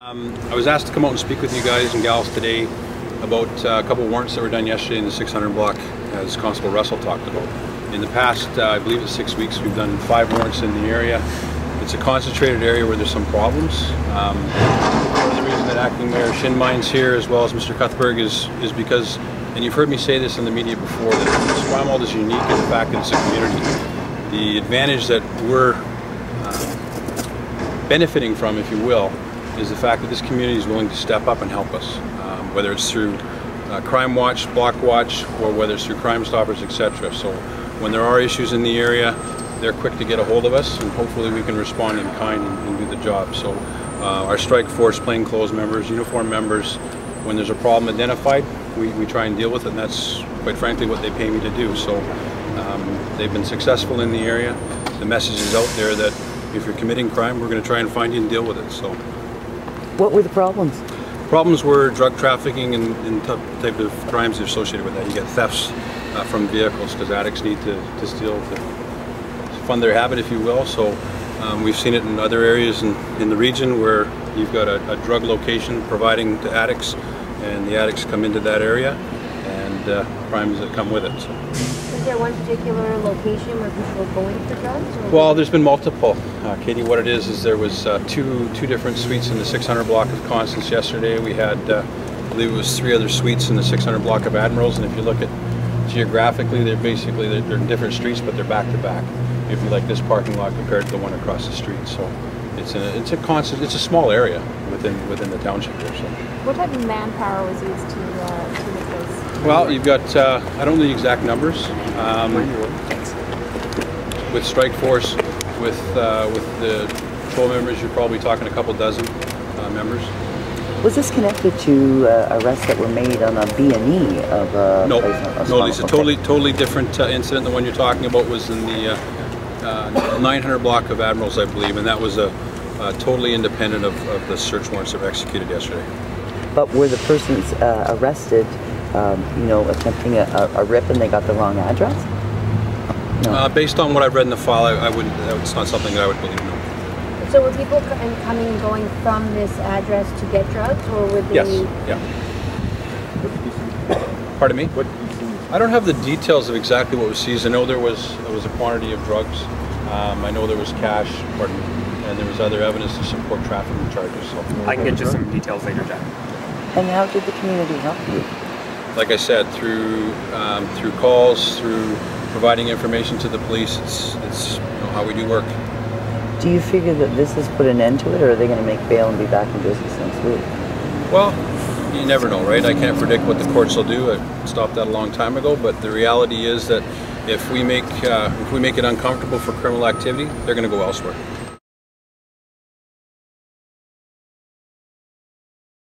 I was asked to come out and speak with you guys and gals today about a couple warrants that were done yesterday in the 600 block, as Constable Russell talked about. In the past, I believe it's 6 weeks, we've done 5 warrants in the area. It's a concentrated area where there's some problems. Part of the reason that Acting Mayor Shinmine's here, as well as Mr. Cuthberg, is because, and you've heard me say this in the media before, that Esquimalt is unique in the fact that it's a community. The advantage that we're benefiting from, if you will, is the fact that this community is willing to step up and help us, whether it's through Crime Watch, Block Watch, or whether it's through Crime Stoppers, etc. So when there are issues in the area, they're quick to get a hold of us, and hopefully we can respond in kind and do the job. So our strike force, plainclothes members, uniform members, when there's a problem identified, we try and deal with it, and that's quite frankly what they pay me to do. So they've been successful in the area. The message is out there that if you're committing crime, we're going to try and find you and deal with it. So, what were the problems? Problems were drug trafficking and type of crimes associated with that. You get thefts from vehicles because addicts need to steal to fund their habit, if you will. So we've seen it in other areas in the region where you've got a drug location providing to addicts, and the addicts come into that area, and crimes that come with it. So. Is there one particular location where people are going for drugs? Well, there's been multiple. Katie, what it is there was two different suites in the 600 block of Constance yesterday. We had, I believe it was 3 other suites in the 600 block of Admirals, and if you look at geographically, they're in different streets, but they're back to back. If you like this parking lot compared to the one across the street, so it's a small area within the township here. So. What type of manpower was used to the place? Well, you've got I don't know the exact numbers. With strike force, with the patrol members, you're probably talking a couple dozen members. Was this connected to arrests that were made on a B&E of a no, place? No, it's a totally different incident. The one you're talking about was in the 900 block of Admirals, I believe, and that was totally independent of the search warrants that were executed yesterday. But were the persons arrested, attempting a rip and they got the wrong address? No. Based on what I've read in the file, I wouldn't. It's not something that I would believe. No. So were people coming and going from this address to get drugs, or would they? Yes. Yeah. Pardon me? I don't have the details of exactly what was seized. I know there was a quantity of drugs. I know there was cash, and there was other evidence to support trafficking charges. So. I can get you some details later, Jack. And how did the community help you? Like I said, through calls, through providing information to the police. It's how we do work. Do you figure that this has put an end to it, or are they going to make bail and be back in business next week? Well, you never know, right? I can't predict what the courts will do. I stopped that a long time ago, but the reality is that if we make it uncomfortable for criminal activity, they're going to go elsewhere.